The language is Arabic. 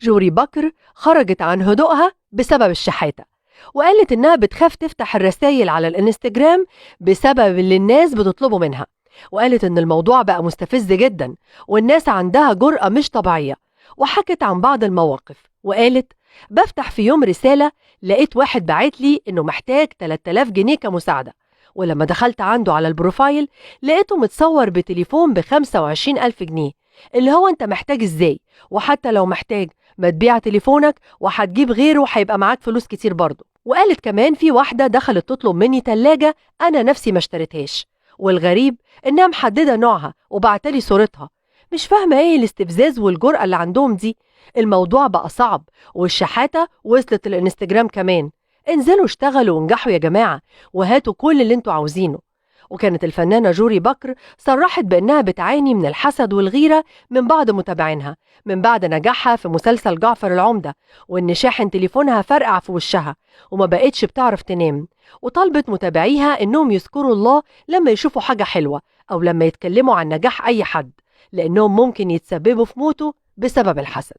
جوري بكر خرجت عن هدوءها بسبب الشحاتة، وقالت إنها بتخاف تفتح الرسايل على الانستجرام بسبب اللي الناس بتطلبه منها، وقالت إن الموضوع بقى مستفز جدا والناس عندها جرأة مش طبيعية. وحكت عن بعض المواقف وقالت: بفتح في يوم رسالة لقيت واحد بعت لي إنه محتاج 3000 جنيه كمساعدة، ولما دخلت عنده على البروفايل لقيته متصور بتليفون ب25,000 جنيه. اللي هو أنت محتاج إزاي؟ وحتى لو محتاج ما تبيع تليفونك وهتجيب غيره وهيبقى معاك فلوس كتير برضه. وقالت كمان في واحدة دخلت تطلب مني تلاجة أنا نفسي ما اشتريتهاش، والغريب إنها محددة نوعها وبعتلي صورتها. مش فاهمة إيه الاستفزاز والجرأة اللي عندهم دي. الموضوع بقى صعب والشحاتة وصلت الانستجرام كمان. انزلوا اشتغلوا وانجحوا يا جماعة وهاتوا كل اللي انتوا عاوزينه. وكانت الفنانة جوري بكر صرحت بأنها بتعاني من الحسد والغيرة من بعض متابعينها من بعد نجاحها في مسلسل جعفر العمدة، وإن شاحن تليفونها فرقع في وشها وما بقتش بتعرف تنام. وطلبت متابعيها إنهم يذكروا الله لما يشوفوا حاجة حلوة أو لما يتكلموا عن نجاح أي حد، لأنهم ممكن يتسببوا في موته بسبب الحسد.